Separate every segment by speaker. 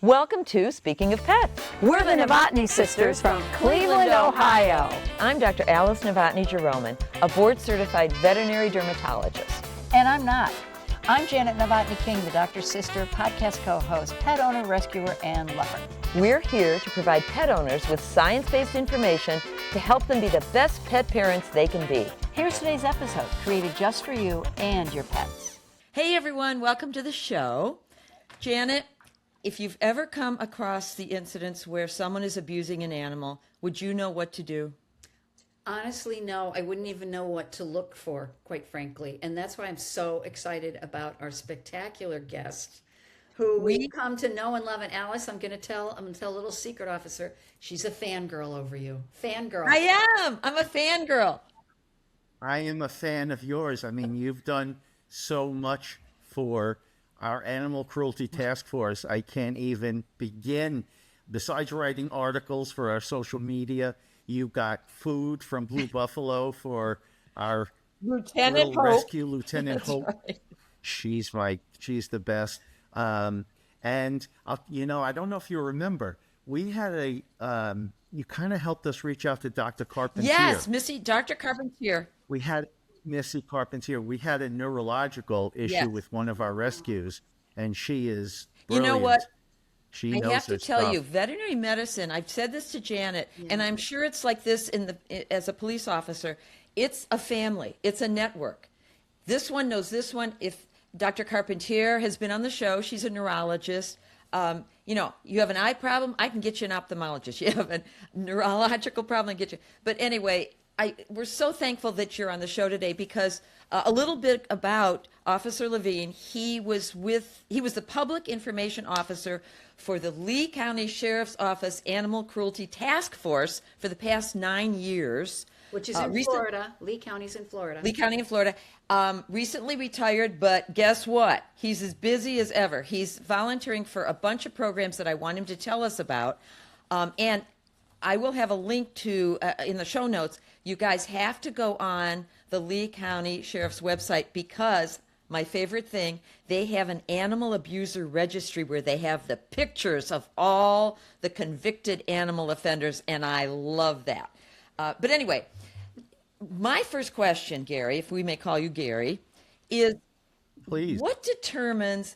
Speaker 1: Welcome to Speaking of Pets.
Speaker 2: We're the Novotny sisters from Cleveland, Ohio.
Speaker 1: I'm Dr. Alice Novotny-Jeroman, a board-certified veterinary dermatologist.
Speaker 2: And I'm not. I'm Janet Novotny-King, the doctor's sister, podcast co-host, pet owner, rescuer, and lover.
Speaker 1: We're here to provide pet owners with science-based information to help them be the best pet parents they can be.
Speaker 2: Here's today's episode, created just for you and your pets.
Speaker 1: Hey everyone, welcome to the show. Janet, if you've ever come across the incidents where someone is abusing an animal, would you know what to do?
Speaker 3: Honestly, no, I wouldn't even know what to look for, quite frankly. And that's why I'm so excited about our spectacular guest, who we've come to know and love. And Alice, I'm going to tell a little secret, officer. She's a fangirl over you. Fangirl.
Speaker 1: I am. I'm a fangirl.
Speaker 4: I am a fan of yours. I mean, you've done so much for our animal cruelty task force. I can't even begin. Besides writing articles for our social media, you got food from Blue Buffalo for our
Speaker 1: Lieutenant Hope.
Speaker 4: rescue, Lieutenant Hope.
Speaker 1: Right.
Speaker 4: She's the best. And I don't know if you remember, we had you kind of helped us reach out to Dr. Carpentier.
Speaker 1: Yes, Dr. Carpentier.
Speaker 4: We had Missy Carpentier. We had a neurological issue with one of our rescues, and she is brilliant.
Speaker 1: You know what?
Speaker 4: She knows
Speaker 1: I have to tell
Speaker 4: stuff.
Speaker 1: you, veterinary medicine, I've said this to Janet, and I'm sure it's like this as a police officer. It's a family. It's a network. This one knows this one. If Dr. Carpentier has been on the show, she's a neurologist. You have an eye problem, I can get you an ophthalmologist. You have a neurological problem, I can get you. But anyway, we're so thankful that you're on the show today because a little bit about Officer Levine. He was the public information officer for the Lee County Sheriff's Office Animal Cruelty Task Force for the past 9 years.
Speaker 3: Which is in Florida. Lee County's in Florida.
Speaker 1: Lee County in Florida. Recently retired, but guess what? He's as busy as ever. He's volunteering for a bunch of programs that I want him to tell us about. And I will have a link to, in the show notes, you guys have to go on the Lee County Sheriff's website because my favorite thing, they have an animal abuser registry where they have the pictures of all the convicted animal offenders, and I love that. But anyway, my first question, Gary, if we may call you Gary, is
Speaker 4: Please.
Speaker 1: What determines,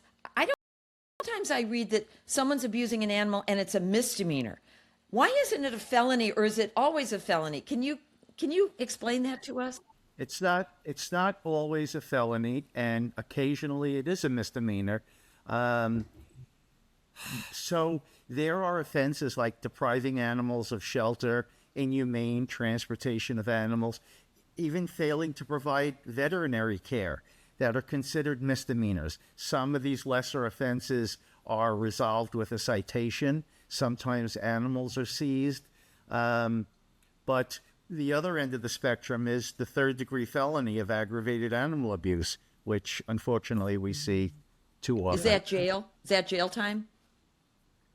Speaker 1: sometimes I read that someone's abusing an animal and it's a misdemeanor. Why isn't it a felony, or is it always a felony? Can you explain that to us?
Speaker 4: It's not always a felony, and occasionally it is a misdemeanor. So there are offenses like depriving animals of shelter, inhumane transportation of animals, even failing to provide veterinary care that are considered misdemeanors. Some of these lesser offenses are resolved with a citation. Sometimes animals are seized. But the other end of the spectrum is the third-degree felony of aggravated animal abuse, which unfortunately we see too often.
Speaker 1: Is that jail? Is that jail time?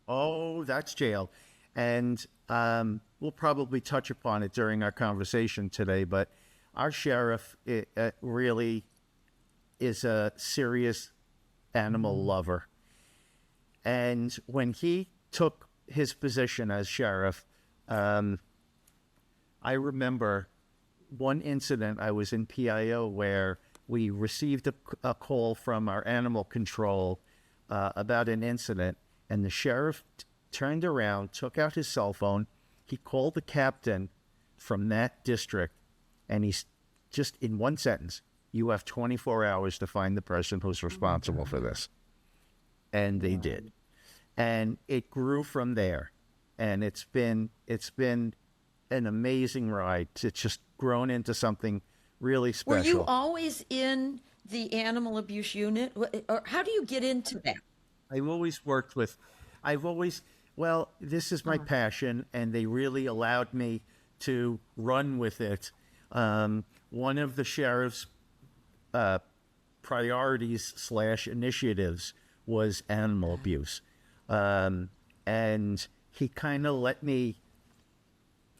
Speaker 4: Oh, that's jail. And we'll probably touch upon it during our conversation today, but our sheriff really is a serious animal lover. And when he took his position as sheriff, I remember one incident. I was in PIO where we received a call from our animal control about an incident, and the sheriff turned around, took out his cell phone. He called the captain from that district, and he's just in one sentence, "You have 24 hours to find the person who's responsible for this." And they did. And it grew from there. And it's been an amazing ride. It's just grown into something really special.
Speaker 1: Were you always in the animal abuse unit? Or how do you get into that?
Speaker 4: Well, this is my passion, and they really allowed me to run with it. One of the sheriff's priorities/initiatives was animal abuse. And he kind of let me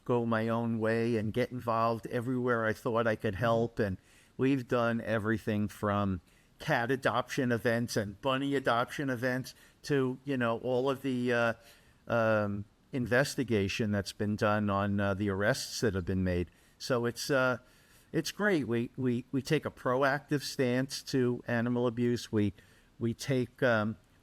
Speaker 4: go my own way and get involved everywhere I thought I could help. And we've done everything from cat adoption events and bunny adoption events to, all of the investigation that's been done on the arrests that have been made. So it's great. We take a proactive stance to animal abuse. We take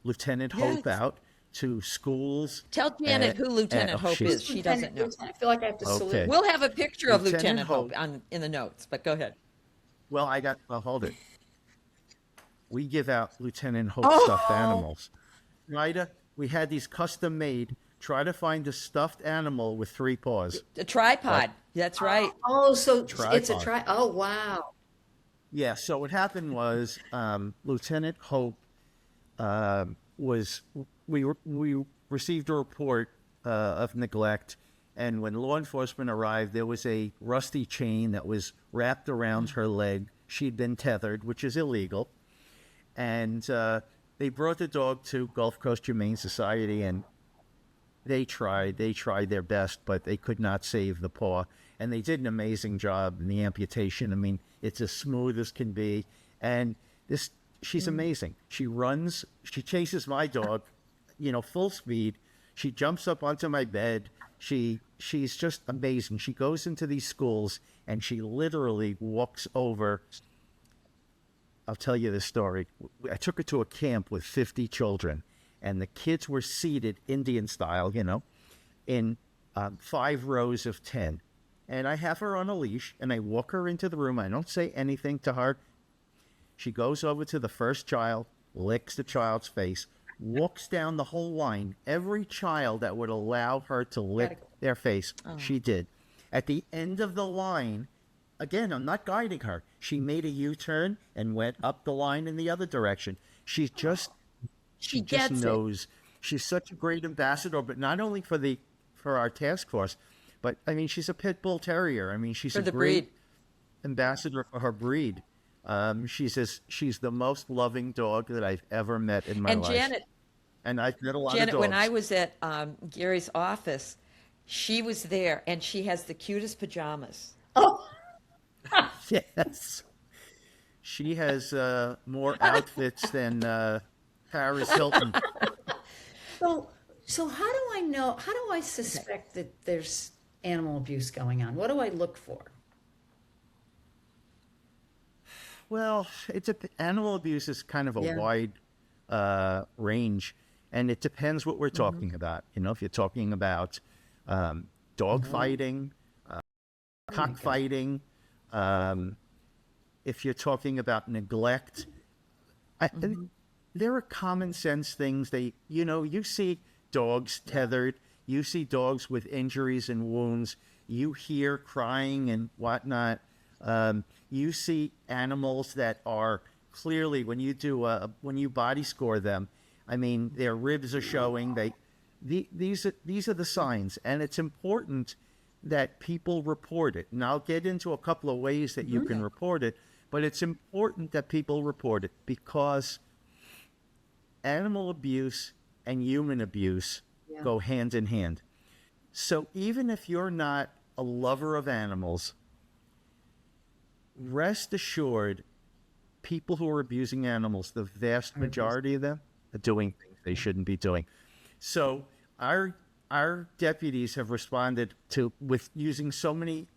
Speaker 4: Lieutenant Hope out to schools.
Speaker 1: Tell Janet who Lieutenant Hope is. She doesn't know.
Speaker 3: I feel like I have to salute.
Speaker 4: Okay.
Speaker 1: We'll have a picture of
Speaker 4: Lieutenant
Speaker 1: Lieutenant Hope in the notes, but go ahead.
Speaker 4: Well, hold it. We give out Lieutenant Hope stuffed animals. Right? We had these custom made. Try to find a stuffed animal with 3 paws.
Speaker 1: A tripod. That's right.
Speaker 3: Oh, so it's a
Speaker 4: Tripod.
Speaker 3: Oh, wow.
Speaker 4: Yeah, so what happened was Lieutenant Hope we received a report of neglect, and when law enforcement arrived, there was a rusty chain that was wrapped around her leg. She'd been tethered, which is illegal, and they brought the dog to Gulf Coast Humane Society, and they tried their best, but they could not save the paw, and they did an amazing job in the amputation. I mean, it's as smooth as can be, and she's amazing. She runs, she chases my dog, full speed. She jumps up onto my bed. She's just amazing. She goes into these schools and she literally walks over. I'll tell you this story. I took her to a camp with 50 children, and the kids were seated Indian style, in 5 rows of 10. And I have her on a leash, and I walk her into the room. I don't say anything to her. She goes over to the first child, licks the child's face, walks down the whole line. Every child that would allow her to lick their face, she did. At the end of the line, again, I'm not guiding her. She made a U-turn and went up the line in the other direction. She just knows. She's such a great ambassador, but not only for our task force, but I mean, she's a pit bull terrier. I mean, she's a great ambassador for her breed. She's the most loving dog that I've ever met in my life. And I've met a lot of dogs.
Speaker 1: When I was at Gary's office, she was there, and she has the cutest pajamas.
Speaker 3: Oh,
Speaker 4: yes. She has more outfits than Paris Hilton.
Speaker 3: So how do I know? How do I suspect that there's animal abuse going on? What do I look for?
Speaker 4: Well, animal abuse is kind of a wide range, and it depends what we're talking about. If you're talking about dog fighting, cockfighting, if you're talking about neglect, there are common sense things. You see dogs tethered, you see dogs with injuries and wounds, you hear crying and whatnot. You see animals that are clearly, when you body score them, I mean, their ribs are showing. These are the signs, and it's important that people report it. And I'll get into a couple of ways that you can report it, but it's important that people report it because animal abuse and human abuse go hand in hand. So even if you're not a lover of animals, rest assured, people who are abusing animals, the vast majority of them are doing things they shouldn't be doing. So our deputies have responded with using so many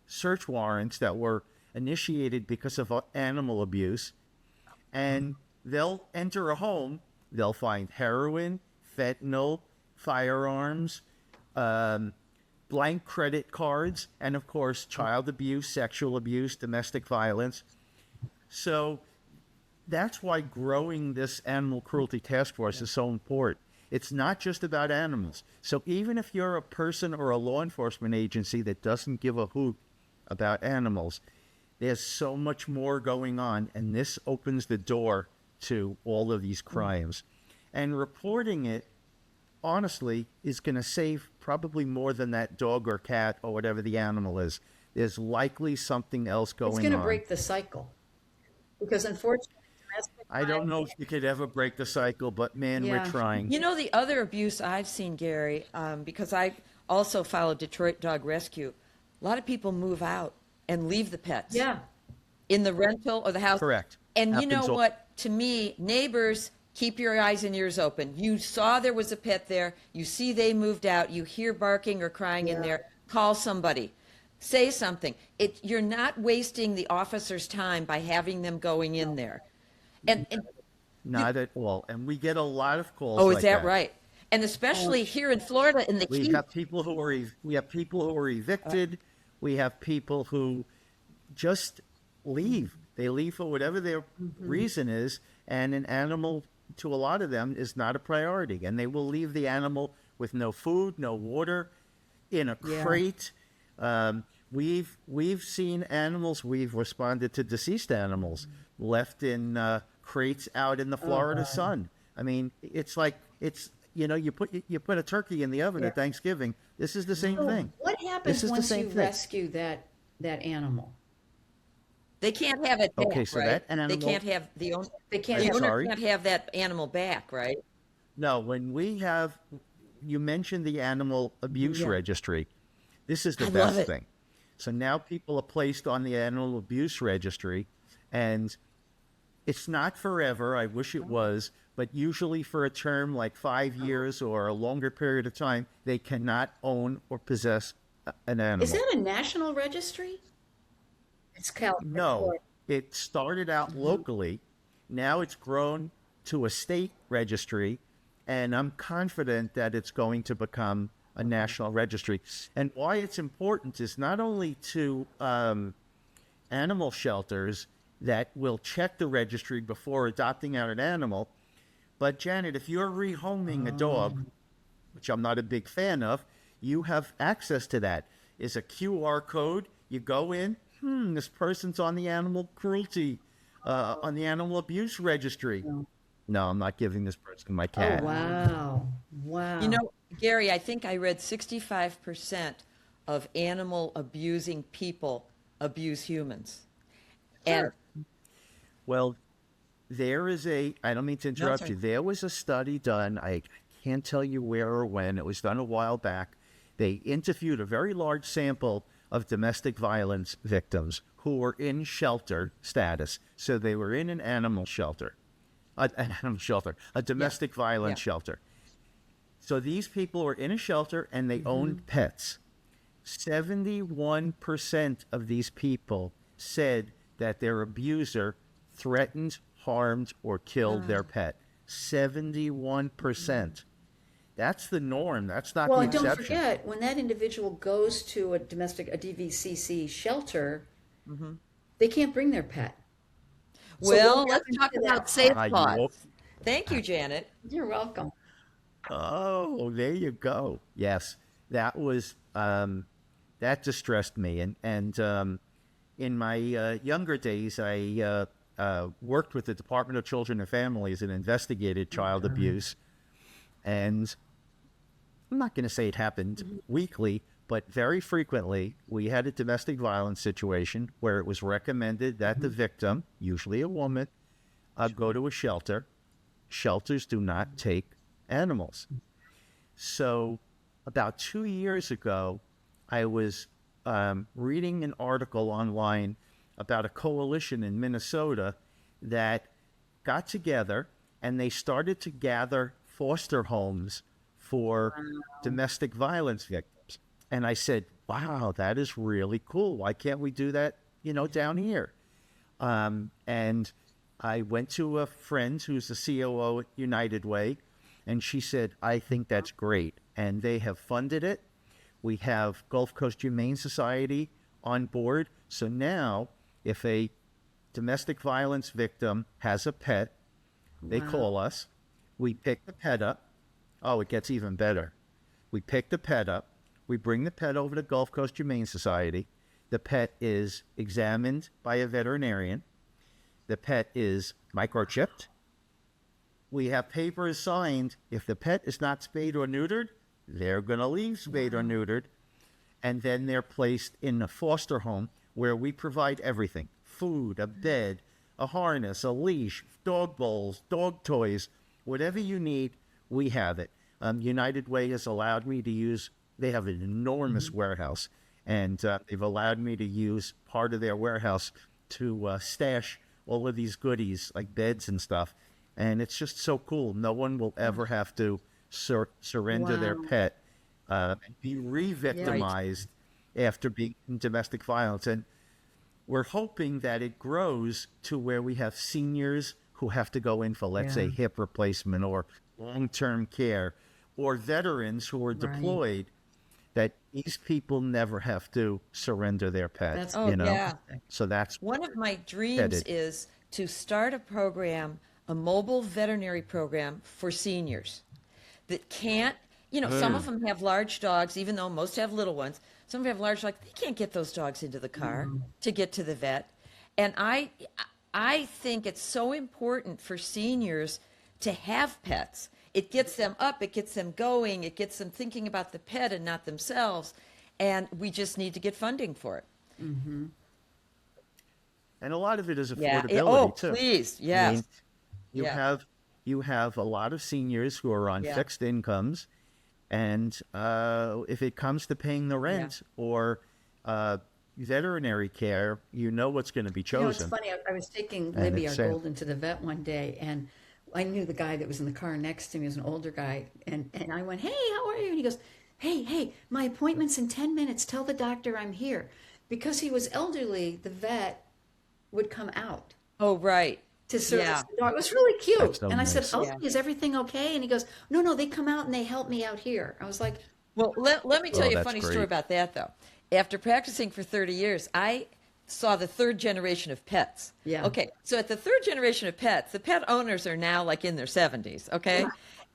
Speaker 4: search warrants that were initiated because of animal abuse, and they'll enter a home, they'll find heroin, fentanyl, firearms, blank credit cards, and of course, child abuse, sexual abuse, domestic violence. So that's why growing this animal cruelty task force is so important. It's not just about animals. So even if you're a person or a law enforcement agency that doesn't give a hoot about animals, there's so much more going on, and this opens the door to all of these crimes. And reporting it, honestly, is going to save probably more than that dog or cat or whatever the animal is. There's likely something else going on.
Speaker 3: It's going to break the cycle. Because unfortunately,
Speaker 4: I don't know if you could ever break the cycle, but man, we're trying.
Speaker 1: The other abuse I've seen, Gary, because I also follow Detroit Dog Rescue, a lot of people move out and leave the pets.
Speaker 3: Yeah.
Speaker 1: In the rental or the house.
Speaker 4: Correct.
Speaker 1: And you know
Speaker 4: Happens all-
Speaker 1: what? To me, neighbors, keep your eyes and ears open. You saw there was a pet there. You see they moved out. You hear barking or crying in there. Call somebody. Say something. You're not wasting the officer's time by having them going in there. And
Speaker 4: Not at all. And we get a lot of calls
Speaker 1: oh,
Speaker 4: like
Speaker 1: is that right? And especially here in Florida in the
Speaker 4: We
Speaker 1: heat.
Speaker 4: have people who are evicted. We have people who just leave. They leave for whatever their reason is, and an animal to a lot of them is not a priority, and they will leave the animal with no food, no water, in a crate. We've seen animals. We've responded to deceased animals left in crates out in the Florida sun. I mean, it's like you put a turkey in the oven at Thanksgiving. This is the same thing.
Speaker 3: What happens
Speaker 4: This is the
Speaker 3: once
Speaker 4: same
Speaker 3: you
Speaker 4: thing.
Speaker 3: rescue that animal?
Speaker 1: They can't have it back,
Speaker 4: Okay, so
Speaker 1: right?
Speaker 4: that animal-
Speaker 1: They can't have
Speaker 3: They can't
Speaker 1: the
Speaker 3: have
Speaker 1: owner
Speaker 4: sorry?
Speaker 1: can't have that animal back, right?
Speaker 4: No, when you mentioned the animal abuse registry. This is the
Speaker 1: I love
Speaker 4: best
Speaker 1: it.
Speaker 4: thing. So now people are placed on the animal abuse registry, and it's not forever. I wish it was, but usually for a term like 5 years or a longer period of time, they cannot own or possess an animal.
Speaker 3: Is that a national registry? It's California.
Speaker 4: No, it started out locally. Now it's grown to a state registry, and I'm confident that it's going to become a national registry. And why it's important is not only to animal shelters that will check the registry before adopting out an animal, but Janet, if you're rehoming a dog, which I'm not a big fan of, you have access to that. It's a QR code. You go in, this person's on the animal cruelty, on the animal abuse registry. No, I'm not giving this person my cat.
Speaker 3: Oh, wow. Wow.
Speaker 1: You know, Gary, I think I read 65% of animal abusing people abuse humans. And
Speaker 4: Well, I don't mean to interrupt
Speaker 1: sorry.
Speaker 4: you. There was a study done, I can't tell you where or when, it was done a while back. They interviewed a very large sample of domestic violence victims who were in shelter status. So they were in an animal shelter, a domestic violence shelter. So these people were in a shelter and they owned pets. 71% of these people said that their abuser threatened, harmed, or killed their pet. 71%. That's the norm. That's not
Speaker 3: Well,
Speaker 4: the
Speaker 3: and don't
Speaker 4: exception.
Speaker 3: forget, when that individual goes to a DVCC shelter, they can't bring their pet. So
Speaker 1: well,
Speaker 3: what
Speaker 1: let's
Speaker 3: happens
Speaker 1: talk
Speaker 3: to that
Speaker 1: about safe
Speaker 4: I
Speaker 1: paws.
Speaker 4: know.
Speaker 1: Thank you, Janet.
Speaker 3: You're welcome.
Speaker 4: Oh, there you go. Yes, that was that distressed me. And in my younger days, I worked with the Department of Children and Families and investigated child abuse. And I'm not going to say it happened weekly, but very frequently we had a domestic violence situation where it was recommended that the victim, usually a woman, go to a shelter. Shelters do not take animals. So about 2 years ago, I was reading an article online about a coalition in Minnesota that got together and they started to gather foster homes for domestic violence victims. And I said, wow, that is really cool. Why can't we do that, down here? And I went to a friend who's the COO at United Way, and she said, I think that's great. And they have funded it. We have Gulf Coast Humane Society on board. So now, if a domestic violence victim has a pet, they call us. We pick the pet up. Oh, it gets even better. We pick the pet up. We bring the pet over to Gulf Coast Humane Society. The pet is examined by a veterinarian. The pet is microchipped. We have papers signed. If the pet is not spayed or neutered, they're going to leave spayed or neutered. And then they're placed in a foster home where we provide everything: food, a bed, a harness, a leash, dog bowls, dog toys, whatever you need, we have it. United Way has allowed me to use, they have an enormous warehouse, and they've allowed me to use part of their warehouse to stash all of these goodies like beds and stuff. And it's just so cool. No one will ever have to surrender their
Speaker 3: Wow.
Speaker 4: pet, and be re-victimized after being in domestic violence. And we're hoping that it grows to where we have seniors who have to go in for, let's say, hip replacement or long-term care, or veterans who are deployed, that these people never have to surrender their pet,
Speaker 3: That's-
Speaker 1: Oh,
Speaker 4: you know?
Speaker 1: yeah.
Speaker 4: So that's
Speaker 1: One of my dreams
Speaker 4: Headed.
Speaker 1: is to start a program, a mobile veterinary program for seniors that can't, some of them have large dogs, even though most have little ones. Some of them have large dogs. They can't get those dogs into the car to get to the vet. And I think it's so important for seniors to have pets. It gets them up, it gets them going, it gets them thinking about the pet and not themselves. And we just need to get funding for it.
Speaker 4: and a lot of it is
Speaker 1: Yeah.
Speaker 4: affordability
Speaker 1: Oh,
Speaker 4: too.
Speaker 1: please.
Speaker 4: I
Speaker 1: Yes.
Speaker 4: mean, you have a lot of seniors who are on
Speaker 1: Yeah.
Speaker 4: fixed incomes, and if it comes to paying the rent or veterinary care, you know what's going to be
Speaker 3: It's
Speaker 4: chosen.
Speaker 3: funny. I was taking
Speaker 4: And
Speaker 3: Libby, our
Speaker 4: it's sad.
Speaker 3: golden, to the vet one day, and I knew the guy that was in the car next to me. He was an older guy, and I went, "Hey, how are you?" And he goes, "Hey, my appointment's in 10 minutes. Tell the doctor I'm here." Because he was elderly, the vet would come out
Speaker 1: Oh, right.
Speaker 3: to service
Speaker 1: Yeah.
Speaker 3: the dog. It was really cute.
Speaker 4: That's so
Speaker 3: And I said,
Speaker 4: nice.
Speaker 3: "Oh,
Speaker 1: Yeah.
Speaker 3: is everything okay?" And he goes, "No, they come out and they help me out here." I was like,
Speaker 1: Well, let me tell
Speaker 4: Oh,
Speaker 1: you a
Speaker 4: that's
Speaker 1: funny
Speaker 4: great.
Speaker 1: story about that, though. After practicing for 30 years, I saw the third generation of pets.
Speaker 3: Yeah.
Speaker 1: Okay, so at the third generation of pets, the pet owners are now like in their 70s, okay?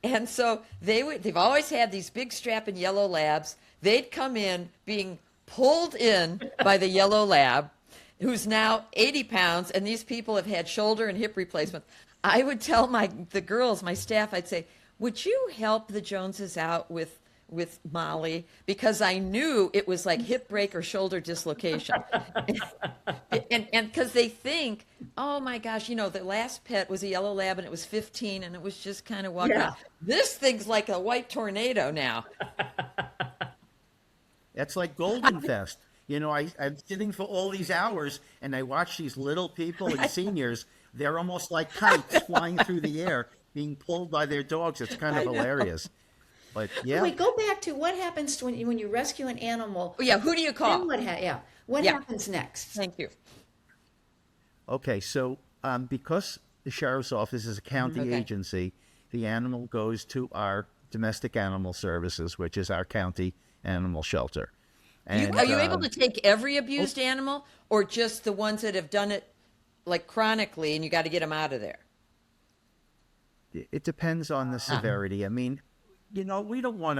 Speaker 1: And so they've always had these big strapping yellow labs. They'd come in being pulled in by the yellow lab, who's now 80 pounds, and these people have had shoulder and hip replacements. I would tell the girls, my staff, I'd say, would you help the Joneses out with Molly, because I knew it was like hip break or shoulder dislocation. and because they think, oh my gosh, the last pet was a yellow lab and it was 15 and it was just kind of walking
Speaker 3: Yeah.
Speaker 1: around. This thing's like a white tornado now.
Speaker 4: That's like Golden Fest. I'm sitting for all these hours, and I watch these little people and seniors. They're almost like kites flying through the air, being pulled by their dogs. It's kind of hilarious. But yeah,
Speaker 3: Wait, go back to what happens to when you rescue an animal.
Speaker 1: Oh, yeah, who do you
Speaker 3: Then
Speaker 1: call?
Speaker 3: what
Speaker 1: Yeah.
Speaker 3: happens next?
Speaker 1: Thank you.
Speaker 4: okay. So because the sheriff's office is a county
Speaker 1: Okay.
Speaker 4: agency, the animal goes to our domestic animal services, which is our county animal shelter. And
Speaker 1: Are you able to take every abused animal or just the ones that have done it like chronically and you got to get them out of there?
Speaker 4: It depends on the severity. I mean, we don't want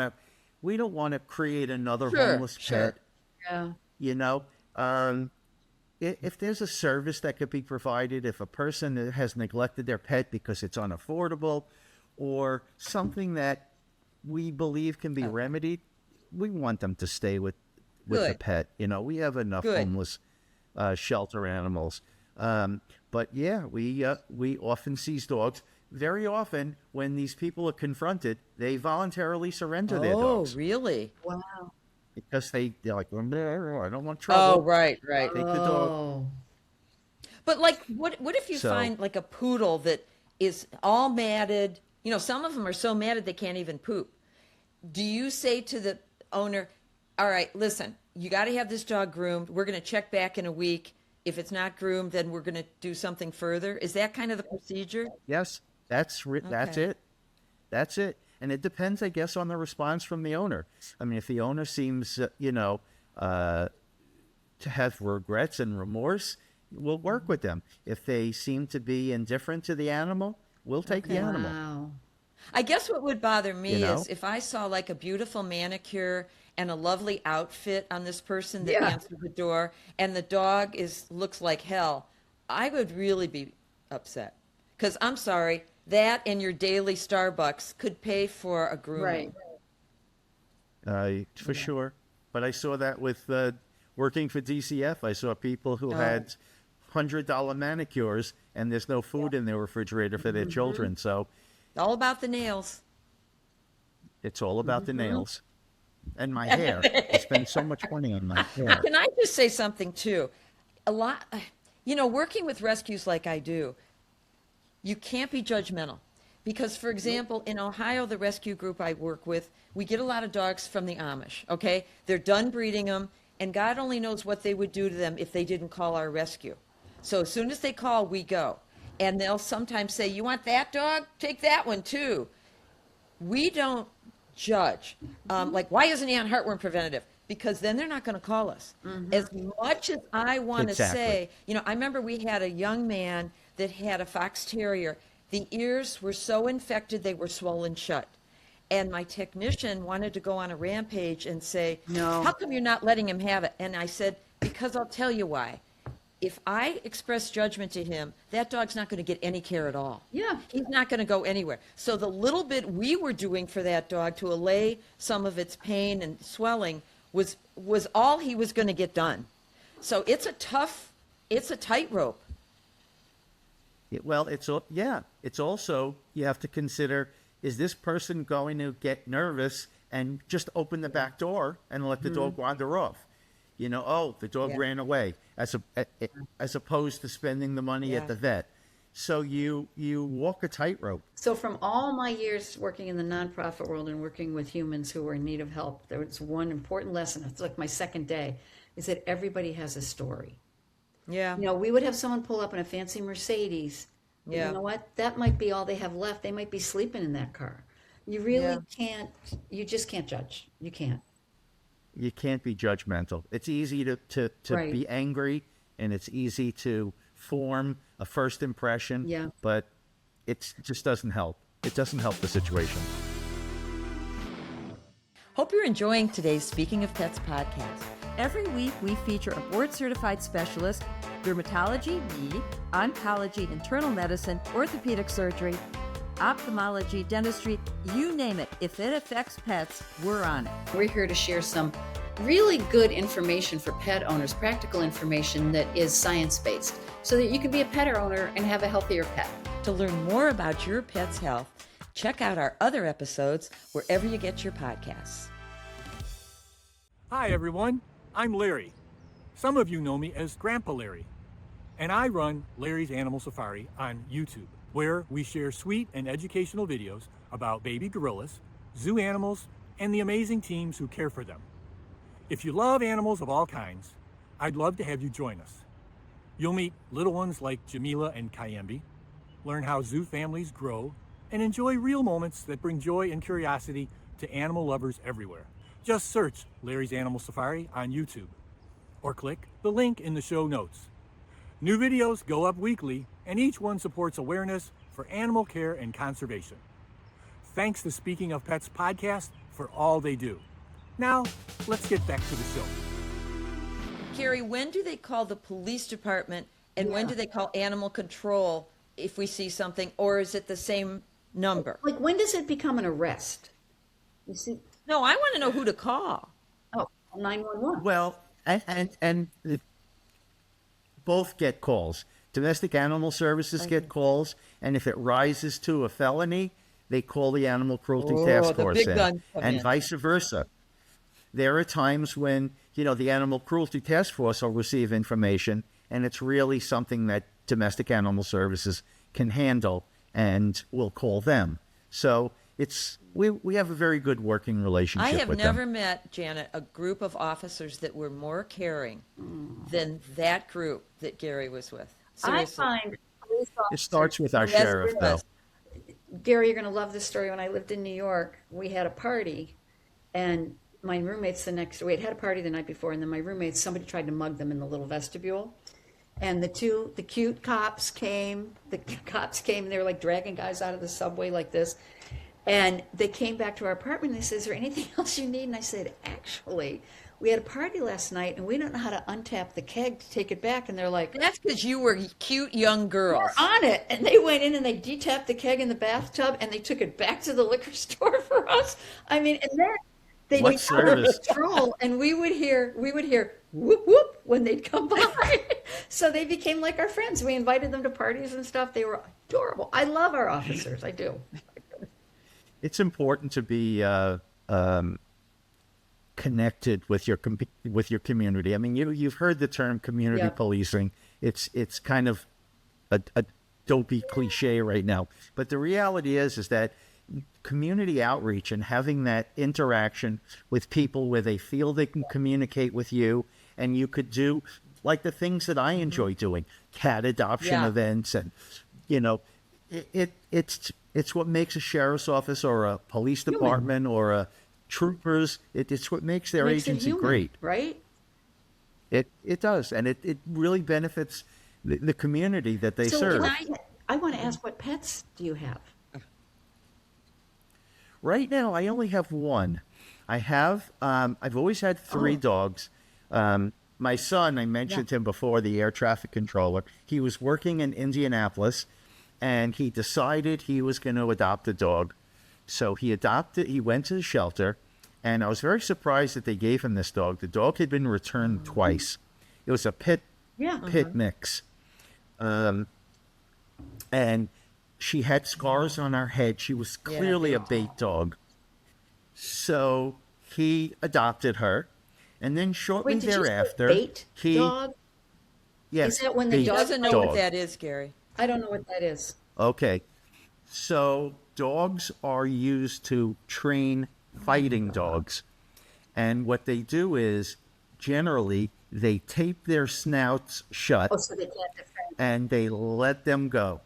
Speaker 4: to create another
Speaker 1: Sure,
Speaker 4: homeless
Speaker 1: sure.
Speaker 4: pet.
Speaker 3: Yeah.
Speaker 4: If there's a service that could be provided, if a person has neglected their pet because it's unaffordable, or something that we believe can be remedied, we want them to stay with the
Speaker 1: Good.
Speaker 4: pet. We have enough
Speaker 1: Good.
Speaker 4: homeless shelter animals. But yeah, we often seize dogs. Very often, when these people are confronted, they voluntarily surrender their
Speaker 1: Oh,
Speaker 4: dogs
Speaker 1: really?
Speaker 3: Wow.
Speaker 4: because they're like, I don't want
Speaker 1: Oh,
Speaker 4: trouble.
Speaker 1: right.
Speaker 4: Take the dog.
Speaker 3: Oh.
Speaker 1: But like, what if you
Speaker 4: So-
Speaker 1: find like a poodle that is all matted? Some of them are so matted they can't even poop. Do you say to the owner, all right, listen, you got to have this dog groomed. We're going to check back in a week. If it's not groomed, then we're going to do something further. Is that kind of the procedure?
Speaker 4: Yes, that's
Speaker 1: Okay.
Speaker 4: it. That's it. And it depends, I guess, on the response from the owner. I mean, if the owner seems, to have regrets and remorse, we'll work with them. If they seem to be indifferent to the animal, we'll take the animal.
Speaker 3: Wow.
Speaker 1: I guess what would bother me
Speaker 4: You know?
Speaker 1: is if I saw like a beautiful manicure and a lovely outfit on this person that
Speaker 3: Yeah.
Speaker 1: answered the door, and the dog looks like hell, I would really be upset. Because I'm sorry, that and your daily Starbucks could pay for a grooming.
Speaker 3: Right.
Speaker 4: For sure. But I saw that with working for DCF. I saw people who had $100 manicures, and there's no food in their refrigerator for their children. So
Speaker 1: All about the nails.
Speaker 4: it's all about the nails and my hair. I spend so much money on my hair.
Speaker 1: Can I just say something too? A lot, You know, working with rescues like I do, you can't be judgmental. Because, for example, in Ohio, the rescue group I work with, we get a lot of dogs from the Amish, okay? They're done breeding them, and God only knows what they would do to them if they didn't call our rescue. So as soon as they call, we go. And they'll sometimes say, you want that dog? Take that one, too. We don't judge. Like, why isn't he on heartworm preventative? Because then they're not going to call us. As much as I want to
Speaker 4: Exactly.
Speaker 1: say, you know, I remember we had a young man that had a fox terrier. The ears were so infected, they were swollen shut. And my technician wanted to go on a rampage and say,
Speaker 3: No.
Speaker 1: how come you're not letting him have it? And I said, because I'll tell you why. If I express judgment to him, that dog's not going to get any care at all.
Speaker 3: Yeah.
Speaker 1: He's not going to go anywhere. So the little bit we were doing for that dog to allay some of its pain and swelling was all he was going to get done. So it's a tightrope.
Speaker 4: Well, it's also, you have to consider, is this person going to get nervous and just open the back door and let the dog wander off? You know, oh, the dog
Speaker 1: Yeah.
Speaker 4: ran away, as opposed to spending the money
Speaker 1: Yeah.
Speaker 4: at the vet. So you walk a tightrope.
Speaker 3: So from all my years working in the nonprofit world and working with humans who are in need of help, there was one important lesson. It's like my second day, is that everybody has a story.
Speaker 1: Yeah.
Speaker 3: You know, we would have someone pull up in a fancy Mercedes.
Speaker 1: Yeah.
Speaker 3: You know what? That might be all they have left. They might be sleeping in that car. You really can't, you just can't judge. You can't.
Speaker 4: You can't be judgmental. It's easy to
Speaker 3: Right.
Speaker 4: be angry, and it's easy to form a first impression.
Speaker 3: Yeah.
Speaker 4: But it just doesn't help. It doesn't help the situation.
Speaker 1: Hope you're enjoying today's Speaking of Pets podcast. Every week we feature a board-certified specialist, dermatology, me, oncology, internal medicine, orthopedic surgery, ophthalmology, dentistry, you name it. If it affects pets, we're on it.
Speaker 3: We're here to share some really good information for pet owners, practical information that is science-based, so that you can be a pet owner and have a healthier pet.
Speaker 1: To learn more about your pet's health, check out our other episodes wherever you get your podcasts.
Speaker 5: Hi everyone, I'm Larry. Some of you know me as Grandpa Larry, and I run Larry's Animal Safari on YouTube, where we share sweet and educational videos about baby gorillas, zoo animals, and the amazing teams who care for them. If you love animals of all kinds, I'd love to have you join us. You'll meet little ones like Jamila and Kayembe, learn how zoo families grow, and enjoy real moments that bring joy and curiosity to animal lovers everywhere. Just search Larry's Animal Safari on YouTube, or click the link in the show notes. New videos go up weekly, and each one supports awareness for animal care and conservation. Thanks to Speaking of Pets podcast for all they do. Now, let's get back to the show.
Speaker 1: Carrie, when do they call the police department and when do they call animal control if we see something, or is it the same number?
Speaker 3: Like, when does it become an arrest? You see,
Speaker 1: No, I want to know who to call.
Speaker 3: oh, 911.
Speaker 4: Well, and both get calls. Domestic Animal Services get calls, and if it rises to a felony, they call the Animal Cruelty Task
Speaker 1: the
Speaker 4: Force
Speaker 1: big
Speaker 4: in,
Speaker 1: guns come
Speaker 4: and
Speaker 1: in.
Speaker 4: vice versa. There are times when, the Animal Cruelty Task Force will receive information, and it's really something that Domestic Animal Services can handle, and we'll call them. So we have a very good working relationship
Speaker 1: I have
Speaker 4: with
Speaker 1: never
Speaker 4: them.
Speaker 1: met, Janet, a group of officers that were more caring than that group that Gary was with.
Speaker 3: I
Speaker 1: Seriously.
Speaker 3: find police
Speaker 4: It
Speaker 3: officers,
Speaker 4: starts with our
Speaker 1: Yes,
Speaker 4: sheriff,
Speaker 1: it
Speaker 4: though.
Speaker 1: does.
Speaker 3: Gary, you're going to love this story. When I lived in New York, we had a party, and my roommates we had a party the night before, and then my roommates, somebody tried to mug them in the little vestibule. And the cute cops came, and they were like dragging guys out of the subway like this. And they came back to our apartment and they said, is there anything else you need? And I said, actually, we had a party last night and we don't know how to untap the keg to take it back. And they're like,
Speaker 1: That's because you were cute young girls.
Speaker 3: we're on it. And they went in and they detapped the keg in the bathtub and they took it back to the liquor store for us. I mean, and then they
Speaker 4: What
Speaker 3: would
Speaker 4: service?
Speaker 3: patrol and we would hear whoop whoop when they'd come by. So they became like our friends. We invited them to parties and stuff. They were adorable. I love our officers. I do.
Speaker 4: It's important to be connected with your community. I mean, you've heard the term community
Speaker 3: Yep.
Speaker 4: policing. it's kind of a dopey cliche right now. But the reality is that community outreach and having that interaction with people where they feel they can communicate with you, and you could do like the things that I enjoy doing, cat adoption
Speaker 1: Yeah.
Speaker 4: events, and it's what makes a sheriff's office or a police department or a troopers. It's what makes their
Speaker 3: Makes it
Speaker 4: agency
Speaker 3: human,
Speaker 4: great.
Speaker 3: right?
Speaker 4: It does, and it really benefits the community that they
Speaker 3: So
Speaker 4: serve.
Speaker 3: I want to ask, what pets do you have?
Speaker 4: Right now, I only have one. I've always had three dogs. My son, I mentioned him before, the air traffic controller. He was working in Indianapolis, and he decided he was going to adopt a dog. So he went to the shelter, and I was very surprised that they gave him this dog. The dog had been returned twice. It was a pit mix. And she had scars on her head. She was clearly a bait dog. So he adopted her. And then shortly
Speaker 3: Wait, did you say
Speaker 4: thereafter,
Speaker 3: bait
Speaker 4: he
Speaker 3: dog?
Speaker 4: yes,
Speaker 3: Is that when the
Speaker 4: bait
Speaker 3: dog
Speaker 1: Doesn't know
Speaker 4: dog.
Speaker 1: what that is, Gary.
Speaker 3: I don't know what that is.
Speaker 4: Okay. So dogs are used to train fighting dogs. And what they do is generally they tape their snouts shut
Speaker 3: Oh, so they can't defend.
Speaker 4: and they let them go.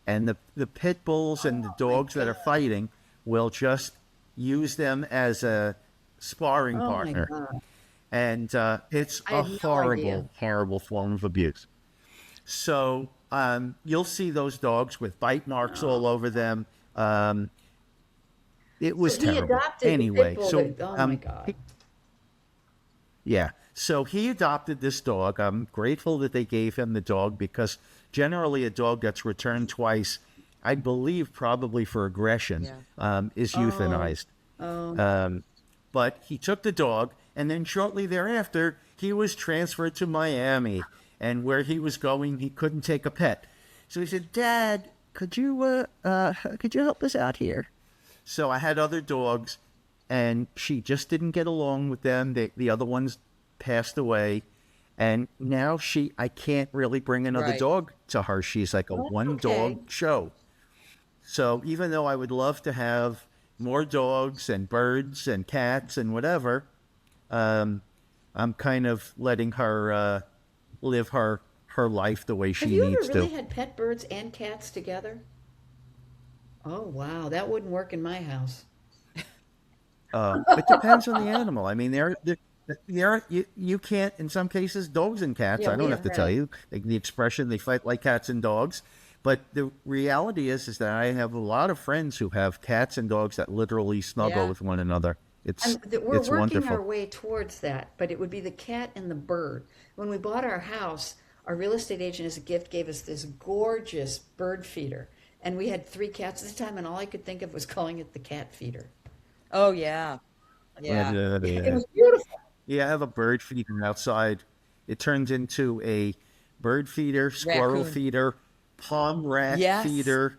Speaker 4: And the pit bulls and the dogs that are fighting will just use them as a sparring
Speaker 3: Oh
Speaker 4: partner.
Speaker 3: my God.
Speaker 4: And it's
Speaker 3: I
Speaker 4: a
Speaker 3: had no
Speaker 4: horrible,
Speaker 3: idea.
Speaker 4: horrible form of abuse. So you'll see those dogs with bite marks all over them. It was
Speaker 3: So he
Speaker 4: terrible.
Speaker 3: adopted the
Speaker 4: Anyway,
Speaker 3: pit bull
Speaker 4: so
Speaker 3: that- oh my God.
Speaker 4: yeah. So he adopted this dog. I'm grateful that they gave him the dog because generally a dog that's returned twice, I believe probably for aggression, is euthanized. But he took the dog, and then shortly thereafter, he was transferred to Miami. And where he was going, he couldn't take a pet. So he said, "Dad, could you help us out here?" So I had other dogs, and she just didn't get along with them. The other ones passed away, and now I can't really bring another
Speaker 1: Right.
Speaker 4: dog to her. She's like a
Speaker 3: That's
Speaker 4: one-dog show. So even though I would love to have more dogs and birds and cats and whatever, I'm kind of letting her live her life the way she
Speaker 3: Have you ever
Speaker 4: needs
Speaker 3: really
Speaker 4: to.
Speaker 3: had pet birds and cats together? Oh wow, that wouldn't work in my house.
Speaker 4: It depends on the animal. I mean, you can't, in some cases, dogs and cats,
Speaker 3: Yeah,
Speaker 4: I don't
Speaker 3: we
Speaker 4: have to
Speaker 3: have
Speaker 4: tell
Speaker 3: had-
Speaker 4: you, the expression, they fight like cats and dogs. But the reality is that I have a lot of friends who have cats and dogs that literally snuggle
Speaker 1: Yeah.
Speaker 4: with one another. It's
Speaker 3: We're
Speaker 4: it's
Speaker 3: working
Speaker 4: wonderful.
Speaker 3: our way towards that, but it would be the cat and the bird. When we bought our house, our real estate agent as a gift gave us this gorgeous bird feeder. And we had 3 cats at the time, and all I could think of was calling it the cat feeder.
Speaker 1: Oh, yeah. Yeah.
Speaker 3: It was beautiful.
Speaker 4: Yeah, I have a bird feeder outside. It turns into a bird feeder, squirrel
Speaker 1: Raccoon.
Speaker 4: feeder, palm rat
Speaker 1: Yes.
Speaker 4: feeder,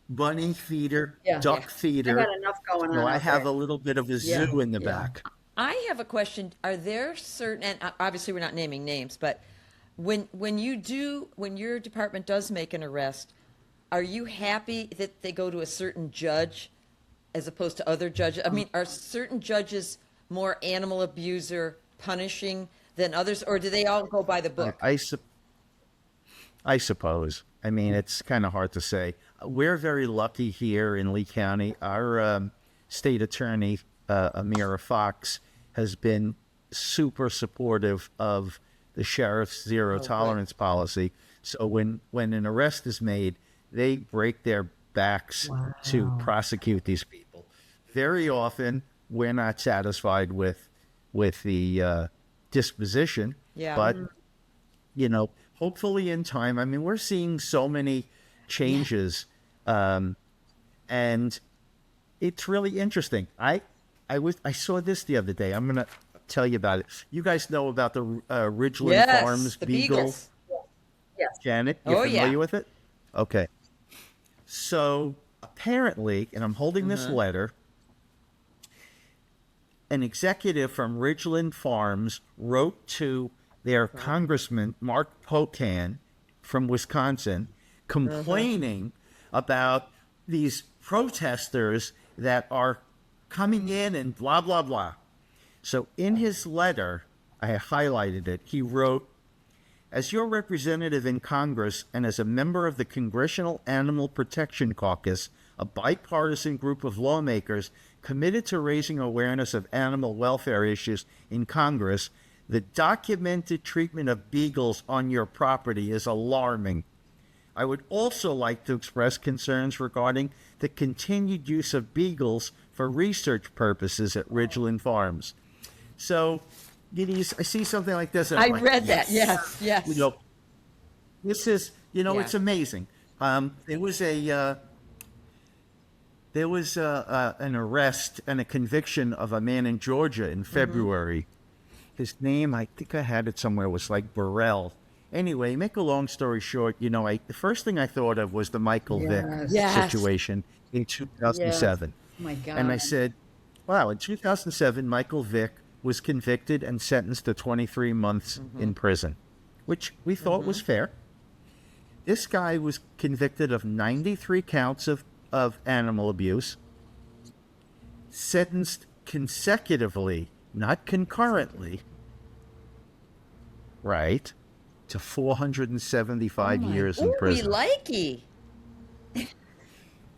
Speaker 4: bunny feeder,
Speaker 3: Yeah.
Speaker 4: duck
Speaker 3: I
Speaker 4: feeder.
Speaker 3: got enough going on.
Speaker 4: So I
Speaker 3: out
Speaker 4: have
Speaker 3: there.
Speaker 4: a little bit of a
Speaker 3: Yeah,
Speaker 4: zoo in the
Speaker 3: yeah.
Speaker 4: back.
Speaker 1: I have a question. Are there certain, and obviously we're not naming names, but when your department does make an arrest, are you happy that they go to a certain judge as opposed to other judges? I mean, are certain judges more animal abuser punishing than others, or do they all go by the book?
Speaker 4: I suppose. I mean, it's kind of hard to say. We're very lucky here in Lee County. Our state attorney, Amira Fox, has been super supportive of the sheriff's zero tolerance policy. So when an arrest is made, they break their backs to prosecute these people. Very often, we're not satisfied with the disposition.
Speaker 1: Yeah.
Speaker 4: But hopefully in time. I mean, we're seeing so many changes, and it's really interesting. I saw this the other day. I'm gonna tell you about it. You guys know about the Ridgeland
Speaker 1: Yes,
Speaker 4: Farms
Speaker 1: the
Speaker 4: Beagle?
Speaker 1: Beagles.
Speaker 3: Yes.
Speaker 4: Janet, you
Speaker 1: Oh, yeah.
Speaker 4: familiar with it? Okay. So apparently, and I'm holding this letter, an executive from Ridgeland Farms wrote to their Congressman, Mark Pocan from Wisconsin, complaining about these protesters that are coming in and blah, blah, blah. So in his letter, I highlighted it, he wrote, "As your representative in Congress and as a member of the Congressional Animal Protection Caucus, a bipartisan group of lawmakers committed to raising awareness of animal welfare issues in Congress, the documented treatment of beagles on your property is alarming. I would also like to express concerns regarding the continued use of beagles for research purposes at Ridgeland Farms." So, I see something like this. And I'm
Speaker 1: I
Speaker 4: like,
Speaker 1: read that. Yes, yes.
Speaker 4: You know, this is,
Speaker 1: Yeah.
Speaker 4: it's amazing. There was an arrest and a conviction of a man in Georgia in February. His name, I think I had it somewhere, was like Burrell. Anyway, make a long story short, the first thing I thought of was the Michael Vick
Speaker 1: Yes.
Speaker 4: situation in 2007.
Speaker 3: Oh my God.
Speaker 4: And I said, wow, in 2007, Michael Vick was convicted and sentenced to 23 months in prison, which we thought was fair. This guy was convicted of 93 counts of animal abuse, sentenced consecutively, not concurrently, right, to 475 years in
Speaker 1: Ooh, we
Speaker 4: prison.
Speaker 1: likey.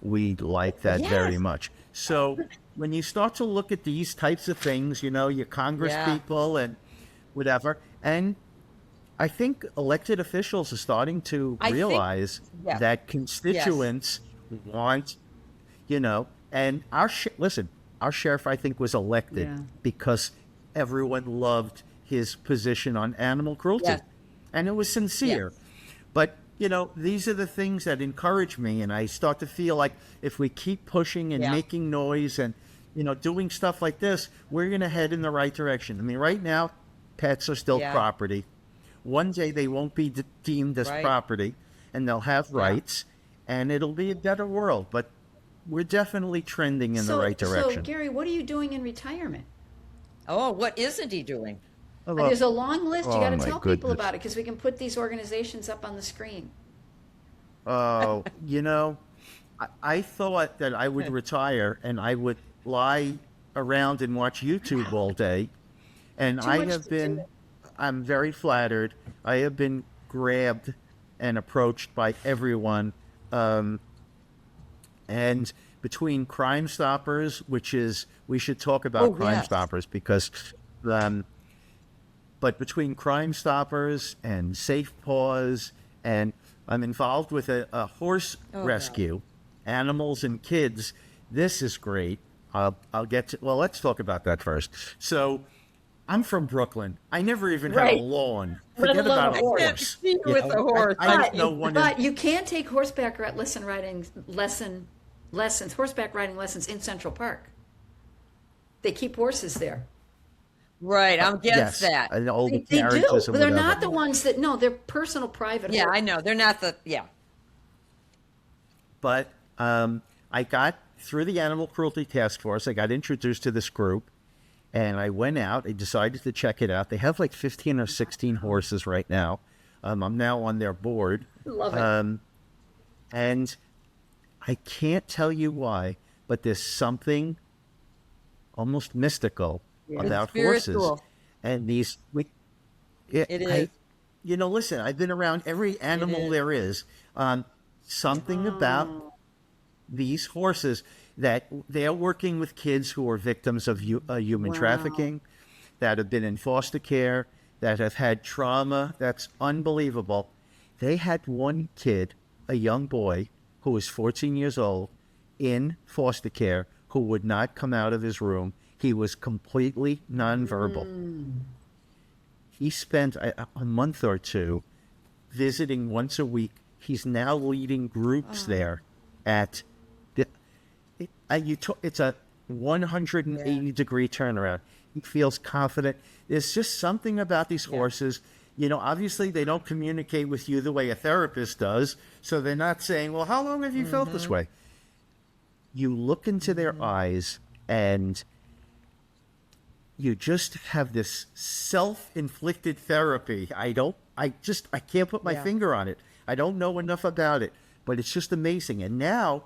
Speaker 4: We like that
Speaker 1: Yes.
Speaker 4: very much. So when you start to look at these types of things, your Congress people and whatever, and I think elected officials are starting to
Speaker 1: I think-
Speaker 4: realize
Speaker 1: yeah.
Speaker 4: that constituents want, and our sheriff, I think, was elected
Speaker 3: Yeah.
Speaker 4: because everyone loved his position on animal cruelty.
Speaker 1: Yes.
Speaker 4: And it was sincere.
Speaker 1: Yes.
Speaker 4: But, these are the things that encourage me. And I start to feel like if we keep pushing and
Speaker 1: Yeah.
Speaker 4: making noise and, doing stuff like this, we're going to head in the right direction. I mean, right now, pets are still
Speaker 1: Yeah.
Speaker 4: property. One day they won't be deemed as
Speaker 1: Right.
Speaker 4: property and they'll have rights and it'll be a better world. But we're definitely trending in the right direction.
Speaker 3: So, Gary, what are you doing in retirement?
Speaker 1: Oh, what isn't he doing?
Speaker 3: There's a long list. You
Speaker 4: Oh,
Speaker 3: got to
Speaker 4: my
Speaker 3: tell people
Speaker 4: goodness.
Speaker 3: about it because we can put these organizations up on the screen.
Speaker 4: Oh, I thought that I would retire and I would lie around and watch YouTube all day. And
Speaker 3: Too
Speaker 4: I
Speaker 3: much
Speaker 4: have
Speaker 3: to
Speaker 4: been,
Speaker 3: do.
Speaker 4: I'm very flattered. I have been grabbed and approached by everyone. And between Crime Stoppers, which is, we should talk about
Speaker 1: Oh,
Speaker 4: Crime
Speaker 1: yes.
Speaker 4: Stoppers because, but between Crime Stoppers and Safe Paws, and I'm involved with a horse rescue, animals and kids. This is great. I'll get to, well, let's talk about that first. So I'm from Brooklyn. I never even had
Speaker 3: Right.
Speaker 4: a lawn.
Speaker 3: Let
Speaker 4: Forget
Speaker 3: alone
Speaker 4: about
Speaker 3: a
Speaker 4: a
Speaker 3: horse.
Speaker 4: horse.
Speaker 1: See you with a horse.
Speaker 4: I don't know one.
Speaker 3: But you can take horseback riding lessons in Central Park. They keep horses there.
Speaker 1: Right, I'm against
Speaker 4: yes,
Speaker 1: that.
Speaker 4: and all the
Speaker 3: They do.
Speaker 4: carriages and
Speaker 3: But they're
Speaker 4: whatever.
Speaker 3: not the ones that, no, they're personal private
Speaker 1: Yeah,
Speaker 3: horses.
Speaker 1: I know. They're not the,
Speaker 4: But I got through the Animal Cruelty Task Force. I got introduced to this group, and I went out. I decided to check it out. They have like 15 or 16 horses right now. I'm now on their board.
Speaker 3: Love it.
Speaker 4: And I can't tell you why, but there's something almost mystical about horses.
Speaker 1: spiritual.
Speaker 4: And these,
Speaker 1: It is.
Speaker 4: listen, I've been around every animal there is. Something about these horses that they're working with kids who are victims of human trafficking, that have been in foster care, that have had trauma. That's unbelievable. They had one kid, a young boy, who was 14 years old, in foster care, who would not come out of his room. He was completely nonverbal. He spent a month or two visiting once a week. He's now leading groups there at it's a 180-degree turnaround. He feels confident. There's just something about these horses. Obviously they don't communicate with you the way a therapist does. So they're not saying, well, how long have you felt this way? You look into their eyes and you just have this self-inflicted therapy. I can't put my finger on it. I don't know enough about it, but it's just amazing. And now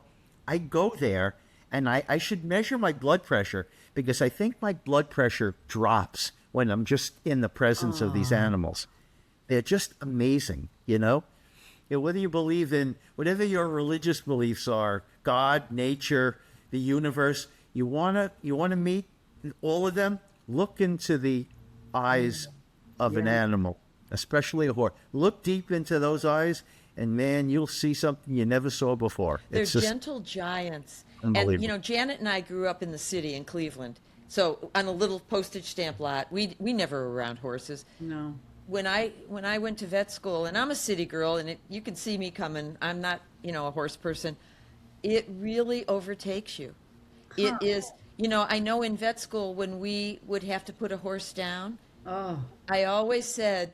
Speaker 4: I go there and I should measure my blood pressure, because I think my blood pressure drops when I'm just in the presence of these animals. They're just amazing, you know? Whether you believe in whatever your religious beliefs are, God, nature, the universe, you wanna meet all of them, look into the eyes of an animal, especially a horse. Look deep into those eyes, and man, you'll see something you never saw before.
Speaker 1: They're
Speaker 4: It's just
Speaker 1: gentle giants.
Speaker 4: unbelievable.
Speaker 1: And, you know, Janet and I grew up in the city in Cleveland. So on a little postage stamp lot, we never were around horses.
Speaker 3: No.
Speaker 1: When I went to vet school, and I'm a city girl, and you can see me coming, I'm not, you know, a horse person. It really overtakes you. It is, you know, I know in vet school when we would have to put a horse down, I always said